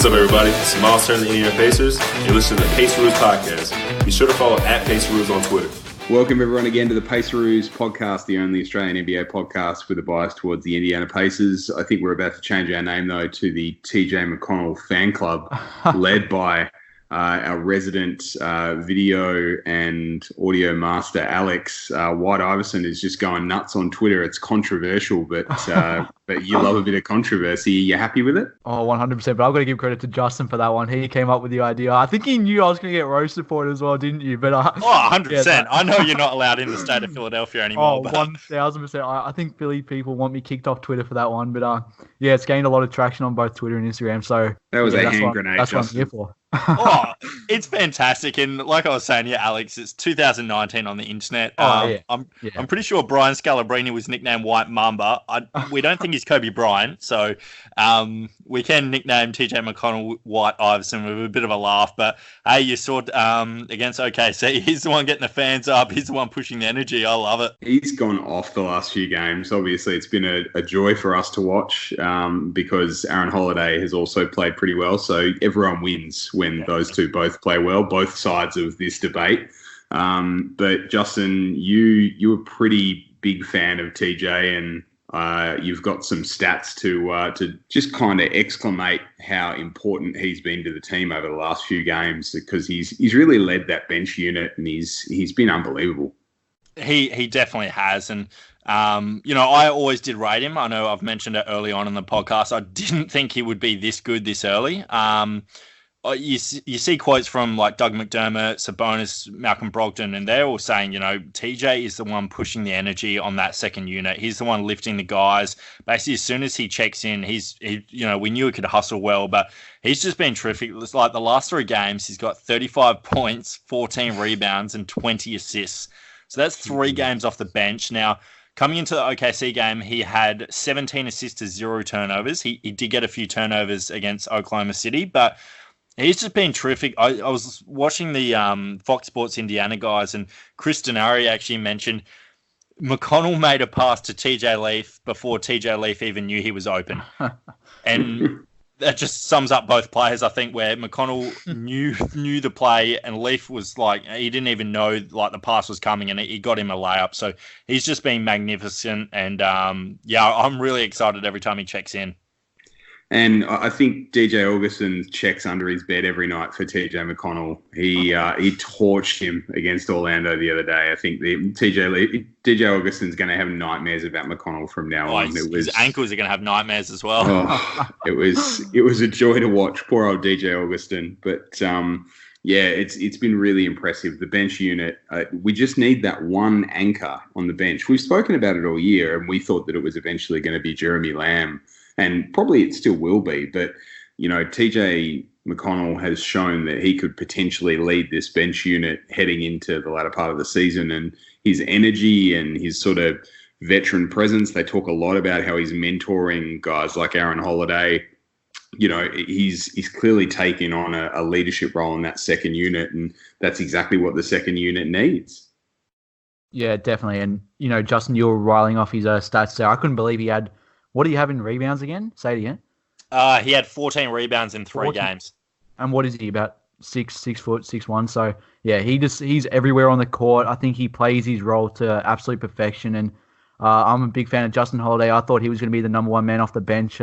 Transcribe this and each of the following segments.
What's up, everybody? This is Miles Turner, the Indiana Pacers. You're listening to the Paceroos Podcast. Be sure to follow @Paceroos on Twitter. Welcome, everyone, again to the Paceroos Podcast, the only Australian NBA podcast with a bias towards the Indiana Pacers. I think we're about to change our name, though, to the TJ McConnell Fan Club, led by our resident video and audio master, Alex. White Iverson is just going nuts on Twitter. It's controversial, but you love a bit of controversy. You happy with it? Oh, 100%. But I've got to give credit to Justin for that one. He came up with the idea. I think he knew I was going to get roasted for it as well, didn't you? But 100%. Yeah, I know you're not allowed in the state of Philadelphia anymore. 1,000%. I think Philly people want me kicked off Twitter for that one. But yeah, it's gained a lot of traction on both Twitter and Instagram. So that was a hand grenade. That's what I'm here for. It's fantastic. And like I was saying, yeah, Alex, it's 2019 on the internet. I'm pretty sure Brian Scalabrine was nicknamed White Mamba. We don't think he's Kobe Bryant, so we can nickname TJ McConnell White Iverson with a bit of a laugh. But hey, you saw against OKC, he's the one getting the fans up. He's the one pushing the energy. I love it. He's gone off the last few games. Obviously, it's been a joy for us to watch because Aaron Holiday has also played pretty well. So everyone wins when those two both play well, both sides of this debate. But Justin, you're a pretty big fan of TJ, and you've got some stats to just kind of exclamate how important he's been to the team over the last few games, because he's really led that bench unit, and he's been unbelievable. He definitely has, and I always did rate him. I know I've mentioned it early on in the podcast. I didn't think he would be this good this early. You see quotes from like Doug McDermott, Sabonis, Malcolm Brogdon, and they're all saying, TJ is the one pushing the energy on that second unit. He's the one lifting the guys. Basically, as soon as he checks in, we knew he could hustle well, but he's just been terrific. It's like the last 3 games, he's got 35 points, 14 rebounds, and 20 assists. So that's 3 games off the bench. Now, coming into the OKC game, he had 17 assists to 0 turnovers. He did get a few turnovers against Oklahoma City, but he's just been terrific. I was watching the Fox Sports Indiana guys, and Chris Denari actually mentioned McConnell made a pass to TJ Leaf before TJ Leaf even knew he was open. And that just sums up both players, I think, where McConnell knew the play, and Leaf was like, he didn't even know like the pass was coming, and he got him a layup. So he's just been magnificent, and I'm really excited every time he checks in. And I think DJ Augustin checks under his bed every night for TJ McConnell. He torched him against Orlando the other day. I think DJ Augustin's going to have nightmares about McConnell from now on. His ankles are going to have nightmares as well. It was a joy to watch. Poor old DJ Augustin. But it's been really impressive. The bench unit, we just need that one anchor on the bench. We've spoken about it all year, and we thought that it was eventually going to be Jeremy Lamb. And probably it still will be, but, TJ McConnell has shown that he could potentially lead this bench unit heading into the latter part of the season, and his energy and his sort of veteran presence. They talk a lot about how he's mentoring guys like Aaron Holiday. He's clearly taken on a leadership role in that second unit, and that's exactly what the second unit needs. Yeah, definitely. And, Justin, you were riling off his stats there. I couldn't believe he had... What do you have in rebounds again? Say it again. He had 14 rebounds in 3 games. And what is he, about 6 foot, 6'1"? So, yeah, he's everywhere on the court. I think he plays his role to absolute perfection. And I'm a big fan of Justin Holiday. I thought he was going to be the number 1 man off the bench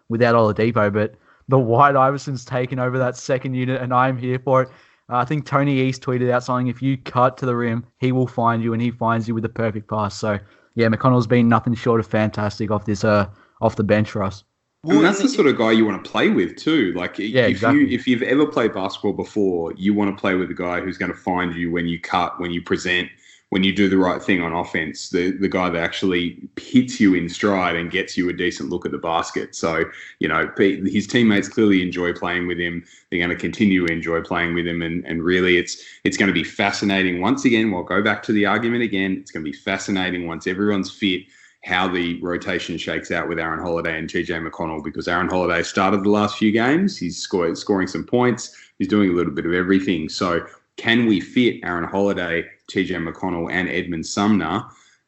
without Oladipo. But the White Iverson's taken over that second unit, and I'm here for it. I think Tony East tweeted out something, if you cut to the rim, he will find you, and he finds you with the perfect pass. So, yeah, McConnell's been nothing short of fantastic off the bench for us. And that's the sort of guy you want to play with too. Like, if you've ever played basketball before, you want to play with a guy who's going to find you when you cut, when you present, when you do the right thing on offense, the guy that actually hits you in stride and gets you a decent look at the basket. So, his teammates clearly enjoy playing with him. They're going to continue to enjoy playing with him. And really, it's going to be fascinating. Once again, we'll go back to the argument again. It's going to be fascinating once everyone's fit, how the rotation shakes out with Aaron Holiday and TJ McConnell, because Aaron Holiday started the last few games. He's scoring some points. He's doing a little bit of everything. So can we fit Aaron Holiday, TJ McConnell, and Edmund Sumner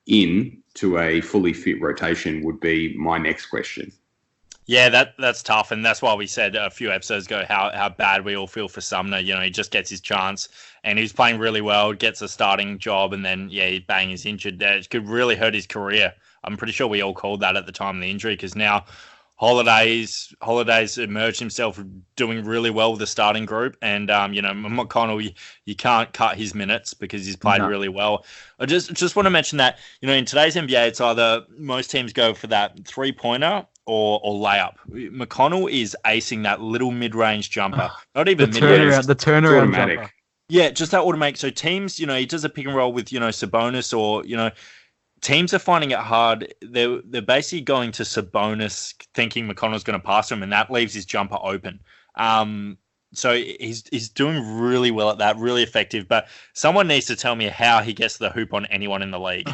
into a fully fit rotation would be my next question. Yeah, that's tough, and that's why we said a few episodes ago how bad we all feel for Sumner. You know, he just gets his chance, and he's playing really well, gets a starting job, and then he's injured. It could really hurt his career. I'm pretty sure we all called that at the time of the injury, because now Holiday's emerged himself doing really well with the starting group, and McConnell, you can't cut his minutes because he's played really well. I just want to mention that, you know, in today's NBA, it's either most teams go for that 3-pointer or layup. McConnell is acing that little mid-range jumper, not even mid-range. The turnaround jumper. Yeah, just that automatic. So teams, you know, he does a pick and roll with, you know, Sabonis, or, you know, teams are finding it hard. They're basically going to Sabonis thinking McConnell's going to pass him, and that leaves his jumper open. So he's doing really well at that, really effective. But someone needs to tell me how he gets to the hoop on anyone in the league.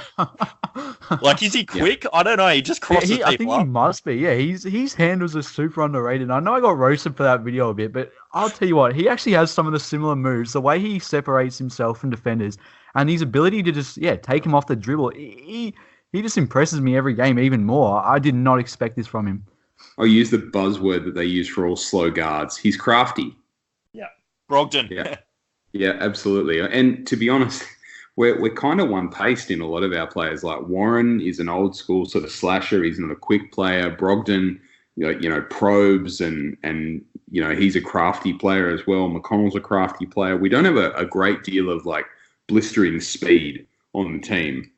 Like, is he quick? Yeah. I don't know. He just crosses people I think up. He must be. Yeah, his handles are super underrated. I know I got roasted for that video a bit, but I'll tell you what, he actually has some of the similar moves. The way he separates himself from defenders, and his ability to just take him off the dribble. He just impresses me every game even more. I did not expect this from him. I'll use the buzzword that they use for all slow guards. He's crafty. Yeah. Brogdon. Yeah, absolutely. And to be honest, we're kind of one-paced in a lot of our players. Like Warren is an old school sort of slasher. He's not a quick player. Brogdon, you know, probes and you know, he's a crafty player as well. McConnell's a crafty player. We don't have a great deal of like blistering speed on the team.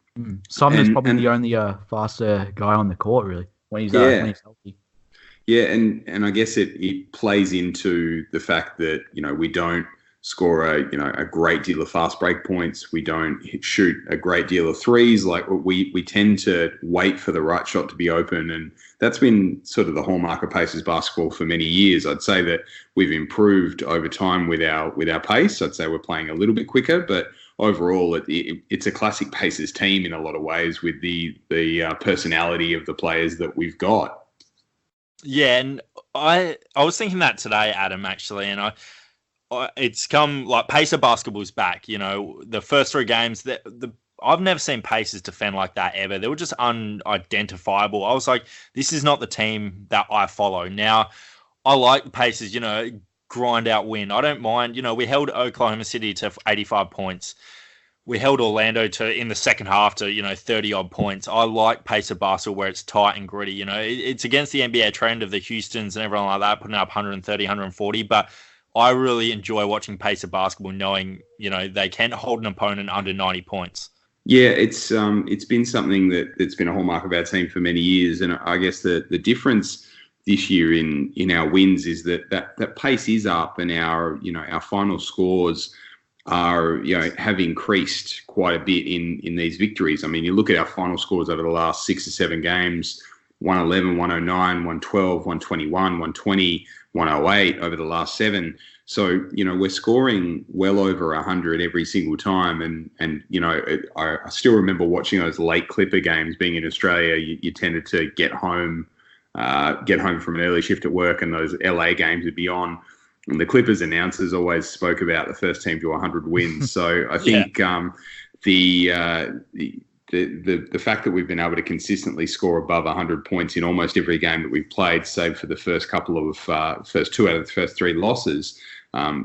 Sumner's probably the only faster guy on the court, really, when he's healthy. Yeah, and I guess it plays into the fact that, you know, we don't score a great deal of fast break points. We don't shoot a great deal of threes. Like we tend to wait for the right shot to be open, and that's been sort of the hallmark of Pacers basketball for many years. I'd say that we've improved over time with our pace. I'd say we're playing a little bit quicker, but overall it's a classic Pacers team in a lot of ways with the personality of the players that we've got. Yeah, and I was thinking that today, Adam, actually, and it's come like Pacer basketball's back. You know, the first 3 games I've never seen Pacers defend like that ever. They were just unidentifiable. I was like, this is not the team that I follow. Now, I like the Pacers, you know, grind out win. I don't mind. You know, we held Oklahoma City to 85 points. We held Orlando to, in the second half, to, you know, 30-odd points. I like Pacer basketball where it's tight and gritty. You know, it's against the NBA trend of the Houstons and everyone like that, putting up 130, 140. But I really enjoy watching Pacer basketball knowing, you know, they can hold an opponent under 90 points. Yeah, it's been something that's been a hallmark of our team for many years. And I guess the difference this year in our wins is that pace is up, and our final scores are, you know, have increased quite a bit in these victories. I mean, you look at our final scores over the last 6 or 7 games, 111, 109, 112, 121, 120, 108 over the last 7. So, you know, we're scoring well over 100 every single time. And you know, I still remember watching those late Clipper games. Being in Australia, you tended to get home from an early shift at work, and those LA games would be on. And the Clippers announcers always spoke about the first team to 100 wins. So I think the fact that we've been able to consistently score above 100 points in almost every game that we've played, save for the first 2 out of the first 3 losses,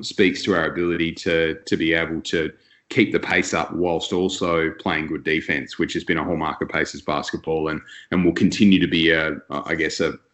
speaks to our ability to be able to keep the pace up whilst also playing good defense, which has been a hallmark of Pacers basketball, and will continue to be an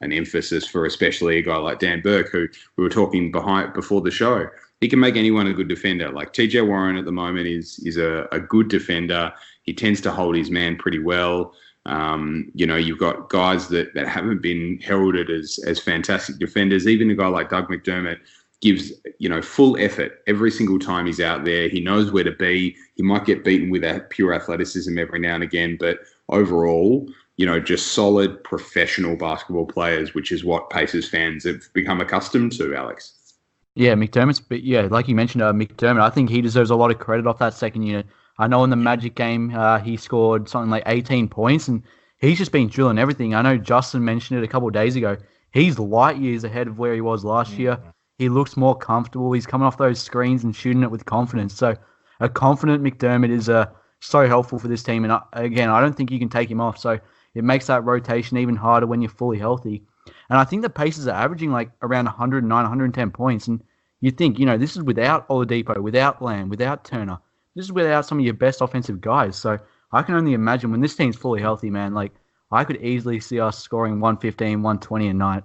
emphasis for especially a guy like Dan Burke, who we were talking before the show. He can make anyone a good defender. Like TJ Warren at the moment is a good defender. He tends to hold his man pretty well. You know, you've got guys that haven't been heralded as fantastic defenders. Even a guy like Doug McDermott gives, you know, full effort every single time he's out there. He knows where to be. He might get beaten with pure athleticism every now and again, but overall, you know, just solid professional basketball players, which is what Pacers fans have become accustomed to, Alex. Yeah, McDermott's, but yeah, like you mentioned, McDermott, I think he deserves a lot of credit off that second unit. I know in the Magic game, he scored something like 18 points, and he's just been drilling everything. I know Justin mentioned it a couple of days ago. He's light years ahead of where he was last year. He looks more comfortable. He's coming off those screens and shooting it with confidence. So a confident McDermott is so helpful for this team. And again, I don't think you can take him off. So it makes that rotation even harder when you're fully healthy. And I think the Pacers are averaging like around 109, 110 points. And you think, this is without Oladipo, without Lamb, without Turner. This is without some of your best offensive guys. So I can only imagine when this team's fully healthy, man, like I could easily see us scoring 115, 120 a night.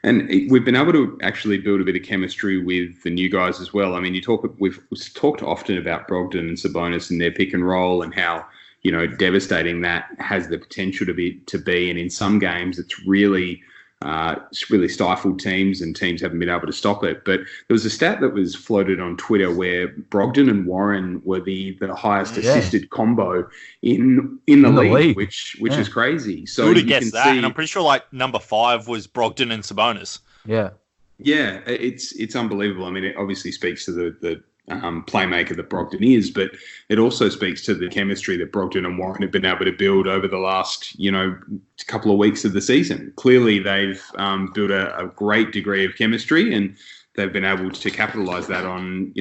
And we've been able to actually build a bit of chemistry with the new guys as well. I mean, we've talked often about Brogdon and Sabonis and their pick and roll and how, devastating that has the potential to be. And in some games, it's really stifled teams and teams haven't been able to stop it. But there was a stat that was floated on Twitter where Brogdon and Warren were the highest assisted combo in the league, which is crazy. So who gets that? And I'm pretty sure like number 5 was Brogdon and Sabonis. Yeah. Yeah, it's unbelievable. I mean, it obviously speaks to the playmaker that Brogdon is, but it also speaks to the chemistry that Brogdon and Warren have been able to build over the last, couple of weeks of the season. Clearly, they've built a great degree of chemistry, and they've been able to capitalize that on,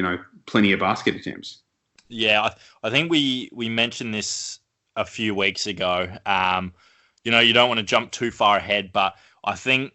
plenty of basket attempts. Yeah, I think we mentioned this a few weeks ago. You don't want to jump too far ahead, but I think,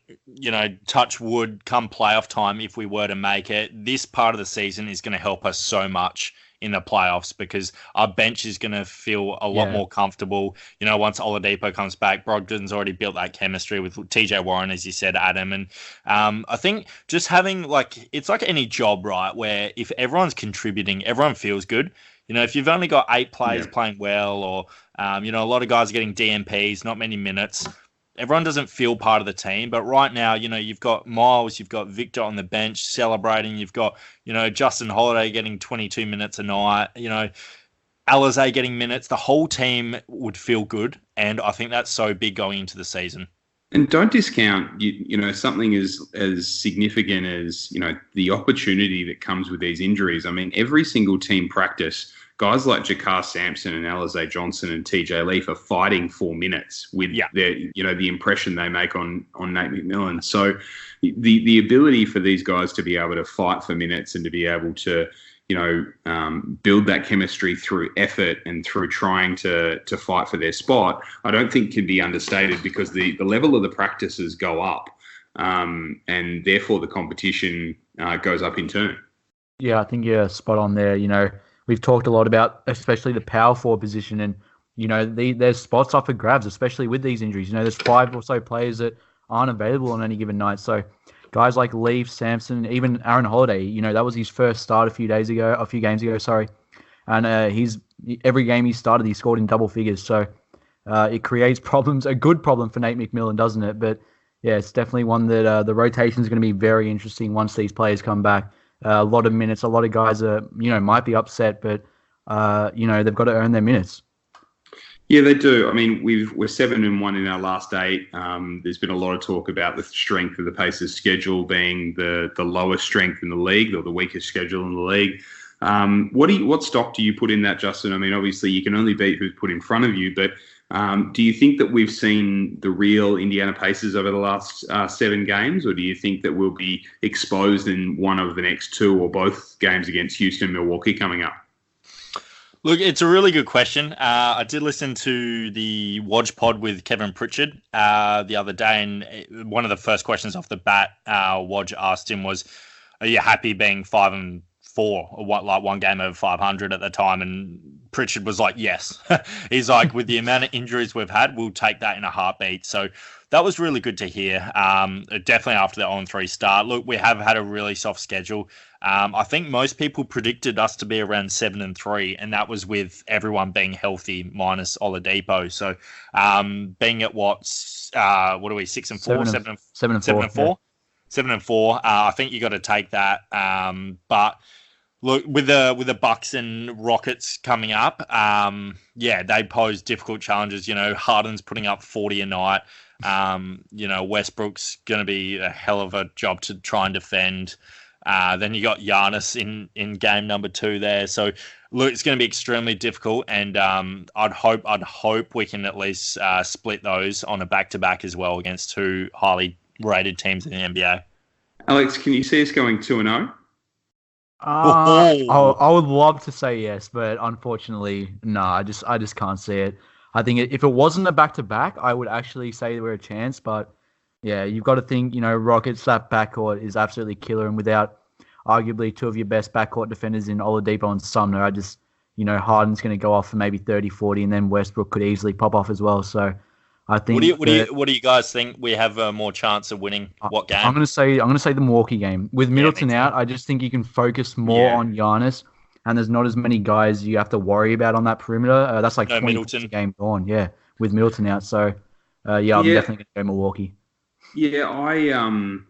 touch wood, come playoff time, if we were to make it, this part of the season is going to help us so much in the playoffs because our bench is going to feel a lot more comfortable. Once Oladipo comes back, Brogdon's already built that chemistry with TJ Warren, as you said, Adam. And I think just having it's like any job, right, where if everyone's contributing, everyone feels good. If you've only got 8 players playing well or, a lot of guys are getting DMPs, not many minutes, everyone doesn't feel part of the team. But right now, you've got Miles, you've got Victor on the bench celebrating. You've got, Justin Holiday getting 22 minutes a night, Alizé getting minutes. The whole team would feel good. And I think that's so big going into the season. And don't discount, something as significant as, the opportunity that comes with these injuries. I mean, every single team practice, guys like Jakar Sampson and Alizé Johnson and TJ Leaf are fighting for minutes with their, the impression they make on Nate McMillan. So the ability for these guys to be able to fight for minutes and to be able to, build that chemistry through effort and through trying to fight for their spot, I don't think can be understated because the level of the practices go up and therefore the competition goes up in turn. Yeah, I think you're spot on there. We've talked a lot about especially the power forward position and, there's spots up for grabs, especially with these injuries. There's 5 or so players that aren't available on any given night. So guys like Leaf, Sampson, even Aaron Holiday, that was his first start a few games ago. And every game he started, he scored in double figures. So it creates problems, a good problem for Nate McMillan, doesn't it? But yeah, it's definitely one that the rotation is going to be very interesting once these players come back. A lot of minutes, a lot of guys are, might be upset, but, they've got to earn their minutes. Yeah, they do. I mean, we're 7-1 in our last 8. There's been a lot of talk about the strength of the Pacers' schedule being the lowest strength in the league or the weakest schedule in the league. What stock do you put in that, Justin? I mean, obviously you can only beat who's put in front of you, but do you think that we've seen the real Indiana Pacers over the last 7 games, or do you think that we'll be exposed in one of the next 2 or both games against Houston, Milwaukee coming up? Look, it's a really good question. I did listen to the Woj pod with Kevin Pritchard the other day, and one of the first questions off the bat Woj asked him was, are you happy being 5-4, or one game over 500 at the time? And Pritchard was like, yes. He's like, with the amount of injuries we've had, we'll take that in a heartbeat. So that was really good to hear. Definitely after the 0-3 start. Look, we have had a really soft schedule. I think most people predicted us to be around 7-3, and that was with everyone being healthy minus Oladipo. So being at what are we, 6-4, 7-4? 7-4. I think you got to take that. But look, with the Bucks and Rockets coming up, they pose difficult challenges. Harden's putting up 40 a night. Westbrook's going to be a hell of a job to try and defend. Then you got Giannis in game number 2 there. So look, it's going to be extremely difficult, and I'd hope we can at least split those on a back-to-back as well against 2 highly rated teams in the NBA. Alex, can you see us going 2-0? I would love to say yes, but unfortunately, no. I just can't see it. I think if it wasn't a back-to-back, I would actually say we're a chance, but Yeah, you've got to think, Rockets, that backcourt is absolutely killer. And without arguably two of your best backcourt defenders in Oladipo and Sumner, Harden's going to go off for maybe 30, 40, and then Westbrook could easily pop off as well. So I think. What do you guys think? We have more chance of winning what game? I'm going to say the Milwaukee game. With Middleton out, I just think you can focus more on Giannis, and there's not as many guys you have to worry about on that perimeter. That's like 20 game gone. Yeah, with Middleton out. So I'm definitely going to go Milwaukee. Yeah, I'm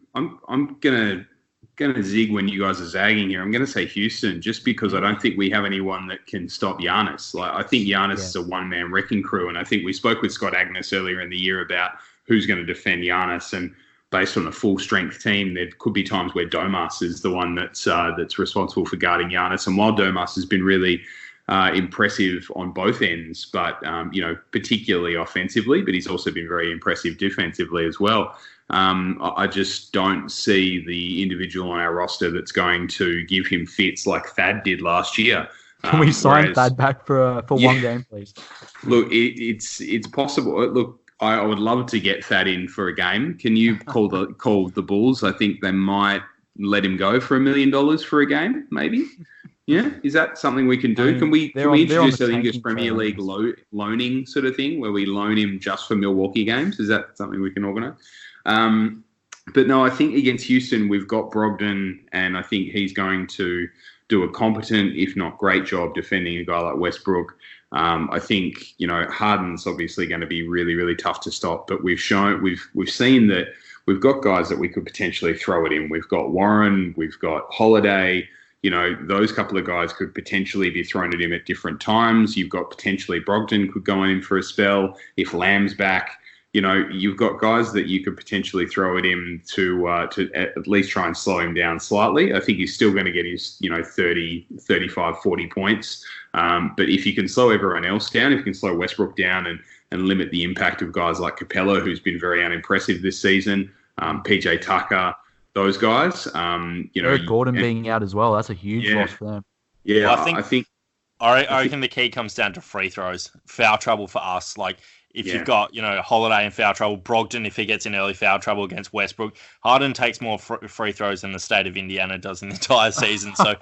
gonna zig when you guys are zagging here. I'm gonna say Houston just because I don't think we have anyone that can stop Giannis. Like I think Giannis is a one-man wrecking crew, and I think we spoke with Scott Agnes earlier in the year about who's going to defend Giannis, and based on a full-strength team, there could be times where Domas is the one that's responsible for guarding Giannis. And while Domas has been really impressive on both ends, but particularly offensively, but he's also been very impressive defensively as well. I just don't see the individual on our roster that's going to give him fits like Thad did last year. Can we sign Thad back for one game, please? Look, it's possible. Look, I would love to get Thad in for a game. Can you call the Bulls? I think they might let him go for $1 million for a game, maybe. Yeah, is that something we can do? Can we introduce an English Premier League loaning sort of thing where we loan him just for Milwaukee games? Is that something we can organise? But no, I think against Houston, we've got Brogdon, and I think he's going to do a competent, if not great job defending a guy like Westbrook. I think, Harden's obviously going to be really, really tough to stop, but we've seen that we've got guys that we could potentially throw it in. We've got Warren, we've got Holiday. Those couple of guys could potentially be thrown at him at different times. You've got potentially Brogdon could go in for a spell if Lamb's back. You've got guys that you could potentially throw at him to at least try and slow him down slightly. I think he's still going to get his 30, 35, 40 points. But if you can slow everyone else down, if you can slow Westbrook down and limit the impact of guys like Capella, who's been very unimpressive this season, PJ Tucker, those guys. Eric Gordon being out as well, that's a huge loss for them. Yeah, well, I reckon the key comes down to free throws. Foul trouble for us. Like, if you've got, Holiday in foul trouble, Brogdon, if he gets in early foul trouble against Westbrook, Harden takes more free throws than the state of Indiana does in the entire season. So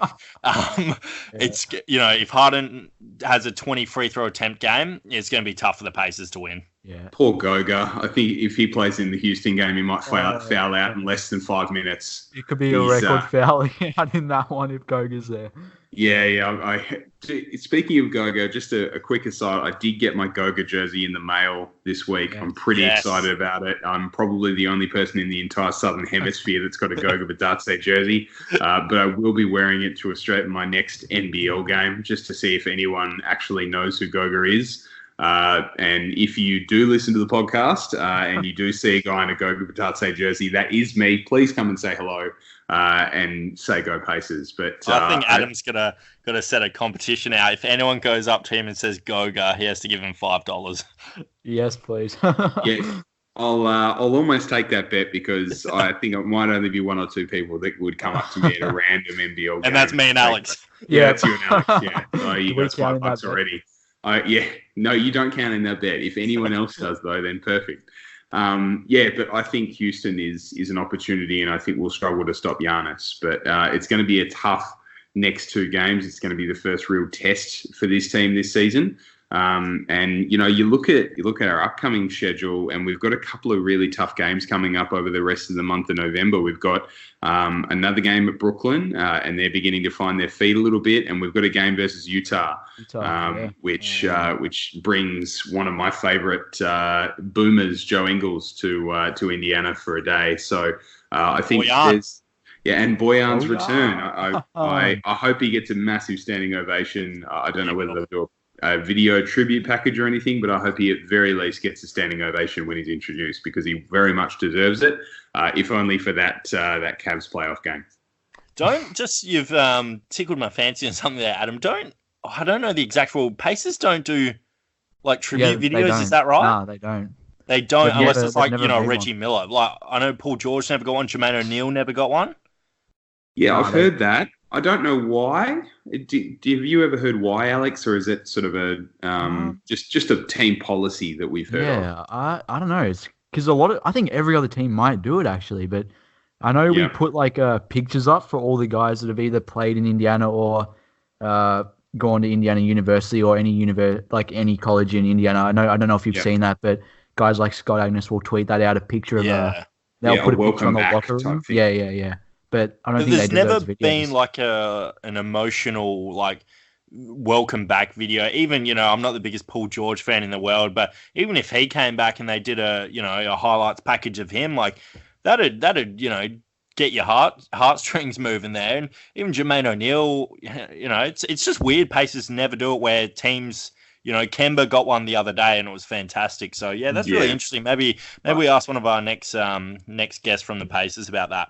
it's, if Harden has a 20 free throw attempt game, it's going to be tough for the Pacers to win. Yeah. Poor Goga. I think if he plays in the Houston game, he might foul out in less than 5 minutes. It could be a record foul out in that one if Goga's there. Yeah. Speaking of Goga, just a quick aside, I did get my Goga jersey in the mail this week. Yeah. I'm pretty excited about it. I'm probably the only person in the entire Southern Hemisphere that's got a Goga Bitadze jersey, but I will be wearing it to my next NBL game just to see if anyone actually knows who Goga is. And if you do listen to the podcast and you do see a guy in a Goga Bitadze jersey, that is me. Please come and say hello and say go Pacers. But I think Adam's gonna set a competition out. If anyone goes up to him and says Goga, he has to give him $5. Yes, please. Yeah. I'll almost take that bet because I think it might only be one or two people that would come up to me at a random NBL game. And that's me and Alex. Yeah, that's you and Alex. Yeah. Oh, you got $5 already. No, you don't count in that bet. If anyone else does, though, then perfect. But I think Houston is an opportunity, and I think we'll struggle to stop Giannis. But it's going to be a tough next two games. It's going to be the first real test for this team this season. And you look at our upcoming schedule, and we've got a couple of really tough games coming up over the rest of the month of November. We've got another game at Brooklyn, and they're beginning to find their feet a little bit, and we've got a game versus Utah, which brings one of my favorite boomers, Joe Ingles, to Indiana for a day. So I think there's. Yeah, and Boyan's return. I hope he gets a massive standing ovation. I don't know whether they'll do a video tribute package or anything, but I hope he at very least gets a standing ovation when he's introduced because he very much deserves it, if only for that Cavs playoff game. You've tickled my fancy on something there, Adam. I don't know the exact rule. Pacers don't do like tribute videos, is that right? No, they don't. They don't unless it's like, Reggie Miller. Like I know Paul George never got one, Jermaine O'Neal never got one. Yeah, I've heard that. I don't know why. Have you ever heard why, Alex, or is it sort of a just a team policy that we've heard of? I don't know. because I think every other team might do it actually, but I know we put like pictures up for all the guys that have either played in Indiana or gone to Indiana University or any college in Indiana. I don't know if you've seen that, but guys like Scott Agnes will tweet that out, a picture of they'll put a picture on the locker room. Yeah. But I don't think there's never been like an emotional like welcome back video. Even I'm not the biggest Paul George fan in the world, but even if he came back and they did a highlights package of him, like that'd get your heartstrings moving there. And even Jermaine O'Neal, it's just weird. Pacers never do it where teams. Kemba got one the other day and it was fantastic. So that's really interesting. Maybe we ask one of our next guests from the Pacers about that.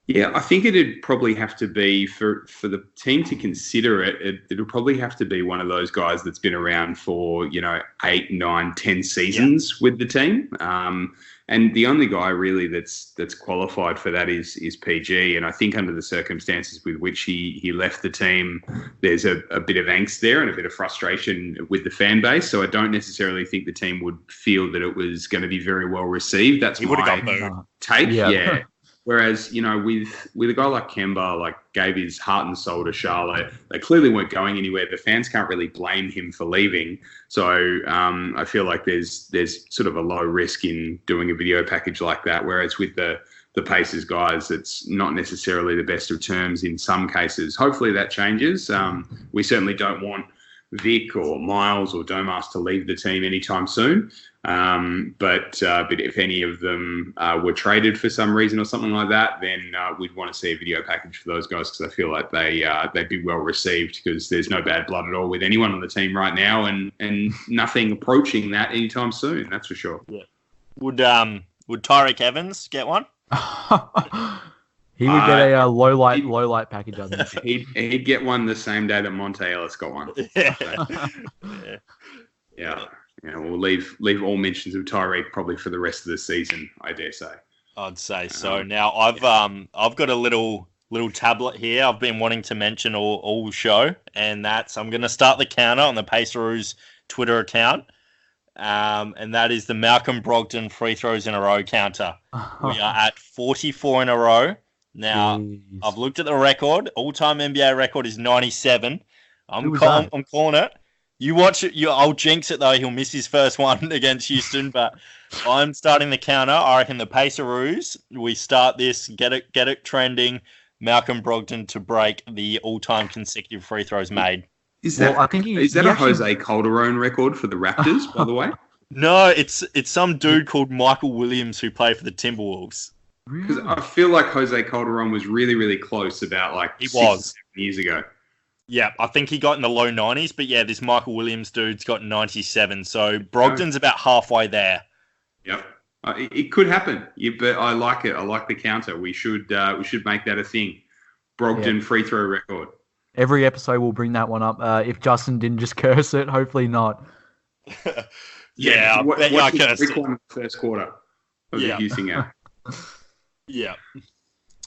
Yeah, I think it'd probably have to be for the team to consider it. It'll probably have to be one of those guys that's been around for 8, 9, 10 seasons with the team. And the only guy really that's qualified for that is PG. And I think under the circumstances with which he left the team, there's a bit of angst there and a bit of frustration with the fan base. So I don't necessarily think the team would feel that it was going to be very well received. That's my take. Yeah. Whereas, with a guy like Kemba, like gave his heart and soul to Charlotte, they clearly weren't going anywhere. The fans can't really blame him for leaving. So I feel like there's sort of a low risk in doing a video package like that. Whereas with the Pacers guys, it's not necessarily the best of terms in some cases. Hopefully that changes. We certainly don't want Vic or Miles or Domas to leave the team anytime soon. But if any of them were traded for some reason or something like that, then we'd want to see a video package for those guys because I feel like they'd be well received because there's no bad blood at all with anyone on the team right now and nothing approaching that anytime soon. That's for sure. Yeah. Would Tyreke Evans get one? He would get a low light package. I think he'd get one the same day that Monte Ellis got one. Yeah. We'll leave all mentions of Tyreke probably for the rest of the season, I dare say. I'd say so. Now I've got a little tablet here I've been wanting to mention all show, and that's I'm going to start the counter on the Paceroos Twitter account, and that is the Malcolm Brogdon free throws in a row counter. We are at 44 in a row. Now, I've looked at the record. All-time NBA record is 97. I'm calling it. You watch it. I'll jinx it, though. He'll miss his first one against Houston, but I'm starting the counter. I reckon the Paceroos, we start this, get it trending. Malcolm Brogdon to break the all-time consecutive free throws made. Is that a Jose Calderon record for the Raptors, by the way? No, it's some dude called Michael Williams who played for the Timberwolves. Because I feel like Jose Calderon was really, really close about 6 or 7 years ago. Yeah, I think he got in the low 90s, but yeah, this Michael Williams dude's got 97. So Brogdon's about halfway there. Yep. It could happen, but I like it. I like the counter. We should make that a thing. Brogdon free throw record. Every episode we'll bring that one up. If Justin didn't just curse it, hopefully not. I bet you I cursed it. The first quarter of the Houston game. Yeah.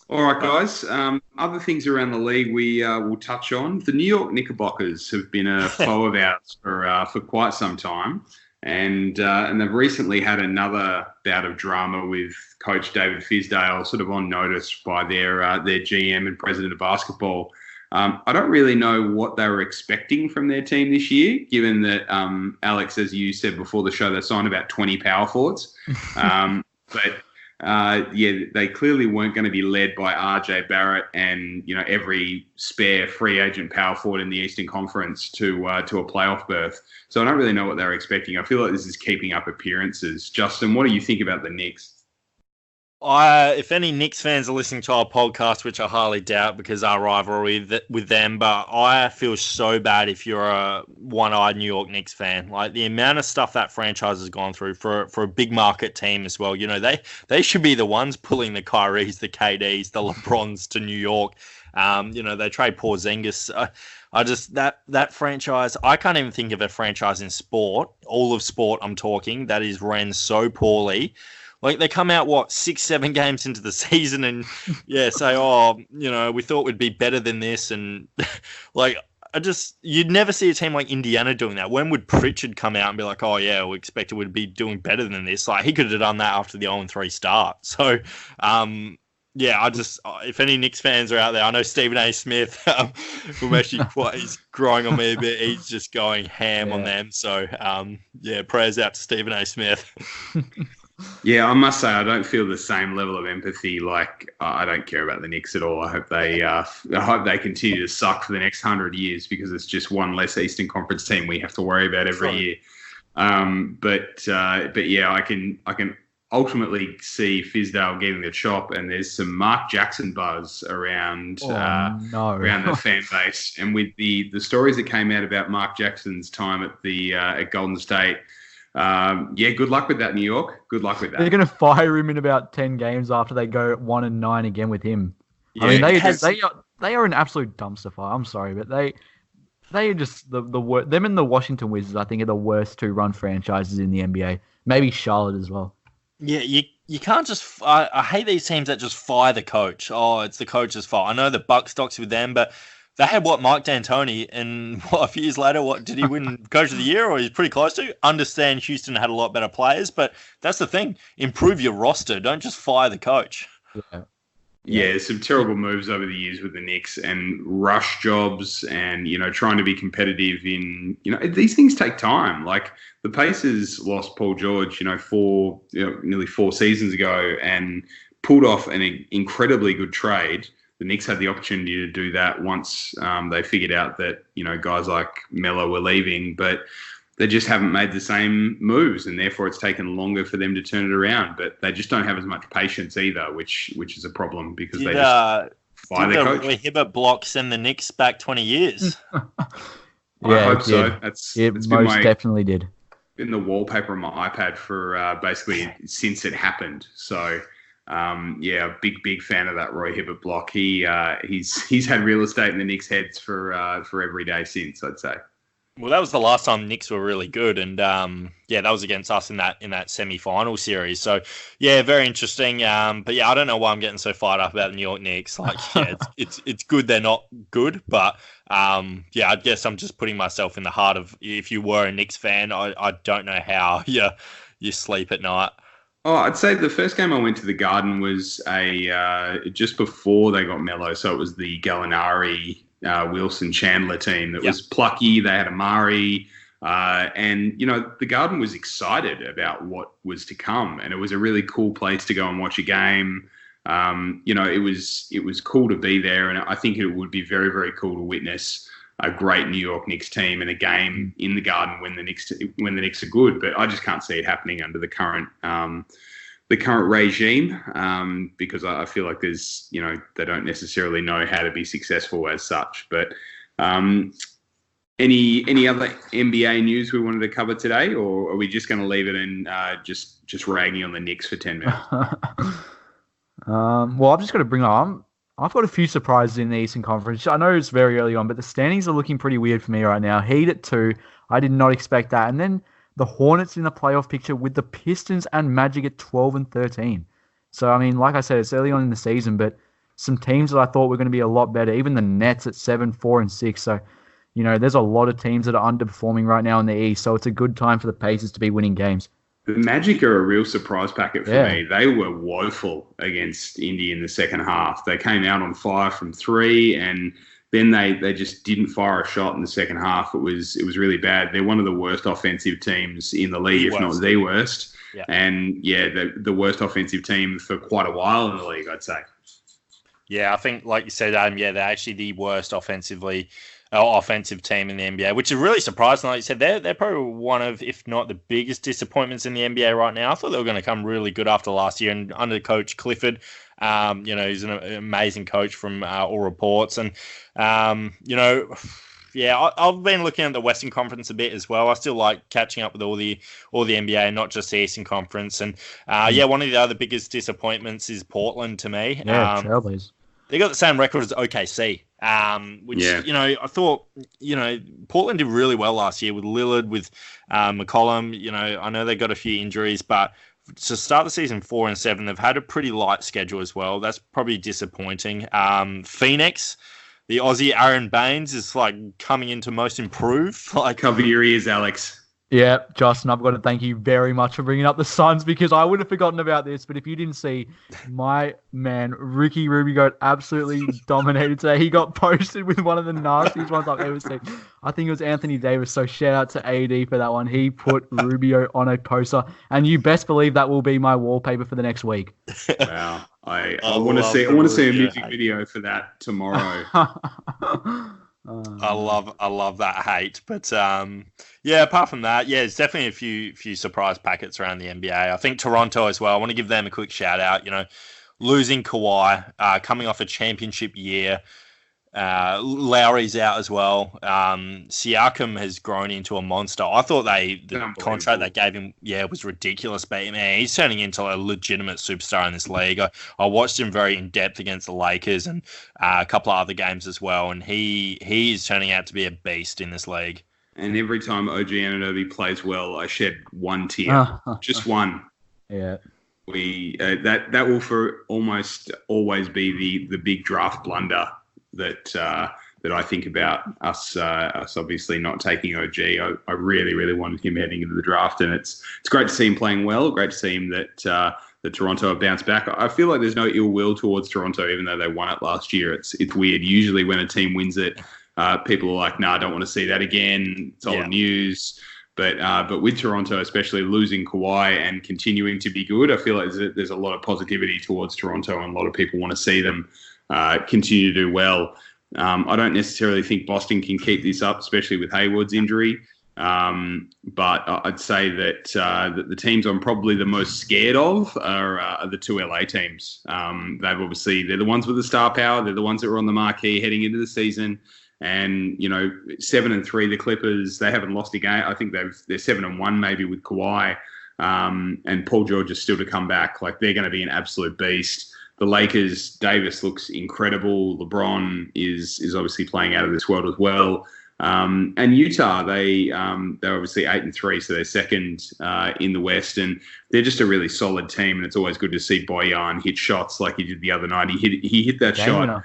All right, guys. Other things around the league we will touch on. The New York Knickerbockers have been a foe of ours for quite some time, and they've recently had another bout of drama with Coach David Fizdale, sort of on notice by their GM and president of basketball. I don't really know what they were expecting from their team this year, given that Alex, as you said before the show, they signed about 20 power forwards, but. They clearly weren't going to be led by RJ Barrett and every spare free agent power forward in the Eastern Conference to a playoff berth. So I don't really know what they're expecting. I feel like this is keeping up appearances. Justin, what do you think about the Knicks? If any Knicks fans are listening to our podcast, which I highly doubt because our rivalry with them, but I feel so bad if you're a one-eyed New York Knicks fan. Like the amount of stuff that franchise has gone through for a big market team as well. They should be the ones pulling the Kyries, the KDs, the LeBrons to New York. They trade Porzingis. I just that franchise. I can't even think of a franchise in sport, all of sport. I'm talking that is ran so poorly. Like, they come out, 6-7 games into the season and, say, we thought we'd be better than this. And, you'd never see a team like Indiana doing that. When would Pritchard come out and be like, oh yeah, we expected we'd be doing better than this? Like, he could have done that after the 0-3 start. So, if any Knicks fans are out there, I know Stephen A. Smith, who actually he's growing on me a bit. He's just going ham on them. So, prayers out to Stephen A. Smith. Yeah, I must say I don't feel the same level of empathy. Like, I don't care about the Knicks at all. I hope they continue to suck for the next 100 years because it's just one less Eastern Conference team we have to worry about every year. But yeah, I can ultimately see Fizdale getting the chop, and there's some Mark Jackson buzz around around the fan base, and with the stories that came out about Mark Jackson's time at Golden State. Good luck with that, New York. Good luck with that. They're going to fire him in about 10 games after they go 1-9 again with him. Yeah, I mean, they are an absolute dumpster fire. I'm sorry, but they are just the worst. Them and the Washington Wizards, I think, are the worst two-run franchises in the NBA. Maybe Charlotte as well. Yeah, you can't just. I hate these teams that just fire the coach. Oh, it's the coach's fault. I know the buck stocks with them, but. They had Mike D'Antoni, and a few years later, did he win Coach of the Year, or he's pretty close to? Understand Houston had a lot better players, but that's the thing. Improve your roster. Don't just fire the coach. Yeah, some terrible moves over the years with the Knicks and rush jobs and, trying to be competitive in, these things take time. Like the Pacers lost Paul George, nearly 4 seasons ago and pulled off an incredibly good trade. The Knicks had the opportunity to do that once they figured out that, guys like Melo were leaving, but they just haven't made the same moves, and therefore it's taken longer for them to turn it around. But they just don't have as much patience either, which is a problem because they just fire their coach. Did the Hibbert block send the Knicks back 20 years? I hope so. It most definitely did. Been the wallpaper on my iPad for basically since it happened. So... big fan of that Roy Hibbert block. He's had real estate in the Knicks' heads for every day since, I'd say. Well, that was the last time Knicks were really good, and that was against us in that semi-final series. So very interesting. But I don't know why I'm getting so fired up about the New York Knicks. Like, it's good they're not good, but I guess I'm just putting myself in the heart of if you were a Knicks fan, I don't know how you sleep at night. Oh, I'd say the first game I went to the Garden was just before they got Melo, so it was the Gallinari, Wilson, Chandler team that was plucky. They had Amari, and the Garden was excited about what was to come, and it was a really cool place to go and watch a game. It was cool to be there, and I think it would be very, very cool to witness a great New York Knicks team and a game in the Garden when the Knicks are good. But I just can't see it happening under the current regime because I feel like there's they don't necessarily know how to be successful as such. But any other NBA news we wanted to cover today, or are we just going to leave it and just ragging on the Knicks for 10 minutes? Well, I've just got to bring up. I've got a few surprises in the Eastern Conference. I know it's very early on, but the standings are looking pretty weird for me right now. Heat at 2. I did not expect that. And then the Hornets in the playoff picture with the Pistons and Magic at 12 and 13. So, I mean, like I said, it's early on in the season, but some teams that I thought were going to be a lot better, even the Nets at 7, 4, and 6. So, there's a lot of teams that are underperforming right now in the East. So it's a good time for the Pacers to be winning games. The Magic are a real surprise packet for me. They were woeful against Indy in the second half. They came out on fire from 3, and then they just didn't fire a shot in the second half. It was really bad. They're one of the worst offensive teams in the league, if not the worst. Yeah. And the worst offensive team for quite a while in the league, I'd say. Yeah, I think, like you said, Adam, they're actually the worst offensive team in the NBA, which is really surprising. Like you said, they're probably one of, if not the biggest disappointments in the NBA right now. I thought they were going to come really good after last year, and under Coach Clifford, he's an amazing coach from all reports. And, I've been looking at the Western Conference a bit as well. I still like catching up with all the NBA, not just the Eastern Conference. And, one of the other biggest disappointments is Portland to me. Yeah, Trailblazers. They got the same record as OKC, I thought, Portland did really well last year with Lillard, with McCollum. I know they got a few injuries, but to start the season 4 and 7, they've had a pretty light schedule as well. That's probably disappointing. Phoenix, the Aussie Aaron Baines is like coming into most improved. Like, cover your ears, Alex. Yeah, Justin, I've got to thank you very much for bringing up the Suns because I would have forgotten about this. But if you didn't see, my man, Ricky Rubio absolutely dominated today. He got posted with one of the nastiest ones I've ever seen. I think it was Anthony Davis. So shout out to AD for that one. He put Rubio on a poster. And you best believe that will be my wallpaper for the next week. Wow. I want to see a music video for that tomorrow. I love that hate, but apart from that, there's definitely a few surprise packets around the NBA. I think Toronto as well. I want to give them a quick shout out. Losing Kawhi, coming off a championship year. Lowry's out as well. Siakam has grown into a monster. I thought the contract they gave him, was ridiculous. But man, he's turning into a legitimate superstar in this league. I watched him very in depth against the Lakers and a couple of other games as well, and he is turning out to be a beast in this league. And every time OG Anunoby plays well, I shed one tear, just one. Yeah. We that will for almost always be the big draft blunder that I think about us obviously not taking OG. I really, really wanted him heading into the draft, and it's great to see him playing well. Great to see him that Toronto have bounced back. I feel like there's no ill will towards Toronto, even though they won it last year. It's weird. Usually when a team wins it, people are like, "Nah, I don't want to see that again. It's old news." But with Toronto, especially losing Kawhi and continuing to be good, I feel like there's a lot of positivity towards Toronto, and a lot of people want to see them continue to do well. I don't necessarily think Boston can keep this up, especially with Hayward's injury. But I'd say that the teams I'm probably the most scared of are the two LA teams. They're the ones with the star power. They're the ones that were on the marquee heading into the season. And 7-3, the Clippers, they haven't lost a game. I think they're 7-1 maybe with Kawhi. And Paul George is still to come back. Like, they're going to be an absolute beast. The Lakers, Davis looks incredible. LeBron is obviously playing out of this world as well. And Utah, they're obviously 8-3, so they're second in the West, and they're just a really solid team. And it's always good to see Bojan hit shots like he did the other night. He hit that shot,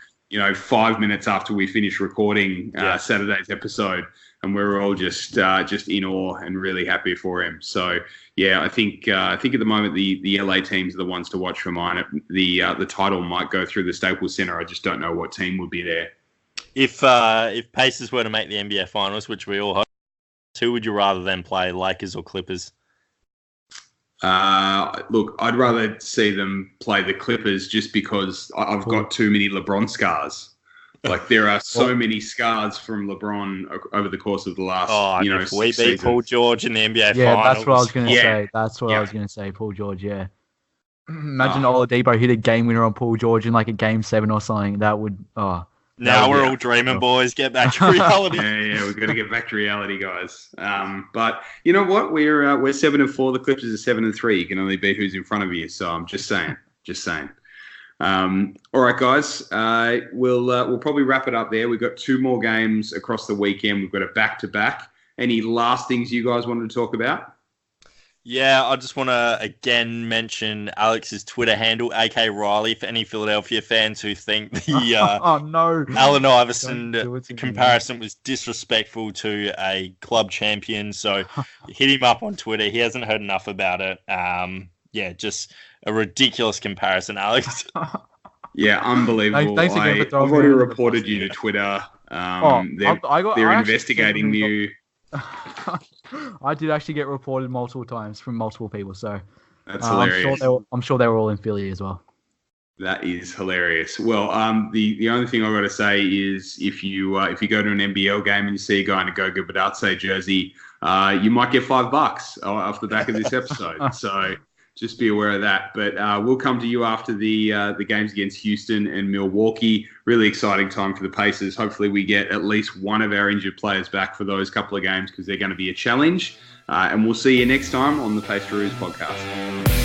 5 minutes after we finished recording Saturday's episode, and we were all just in awe and really happy for him. So yeah, I think at the moment the LA teams are the ones to watch for mine. The title might go through the Staples Center. I just don't know what team would be there. If Pacers were to make the NBA Finals, which we all hope, who would you rather than play, Lakers or Clippers? Look, I'd rather see them play the Clippers just because I've got too many LeBron scars. Like, there are so many scars from LeBron over the course of the last, if we beat seasons. Paul George in the NBA Finals. Yeah, that's what I was going to say. That's what I was going to say, Paul George, yeah. Imagine Oladipo hit a game winner on Paul George in like a game 7 or something. That would, Now we're all dreaming, boys. Get back to reality. Yeah, we've got to get back to reality, guys. But you know what? We're 7-4. The Clippers are 7-3. You can only beat who's in front of you. So I'm just saying. All right, guys. We'll probably wrap it up there. We've got 2 more games across the weekend. We've got a back-to-back. Any last things you guys wanted to talk about? Yeah, I just want to again mention Alex's Twitter handle, AK Riley, for any Philadelphia fans who think the Allen Iverson comparison was disrespectful to a club champion. So hit him up on Twitter. He hasn't heard enough about it. Just a ridiculous comparison, Alex. Yeah, unbelievable. Thanks again for throwing I've already reported you to Twitter. They're investigating you. I did actually get reported multiple times from multiple people, so that's hilarious. I'm sure they were all in Philly as well. That is hilarious. Well, the only thing I've got to say is if you go to an NBL game and you see a guy in a Goga Badatse jersey, you might get $5 off the back of this episode. So just be aware of that. But we'll come to you after the games against Houston and Milwaukee. Really exciting time for the Pacers. Hopefully we get at least one of our injured players back for those couple of games because they're going to be a challenge. And we'll see you next time on the Paceroos Podcast.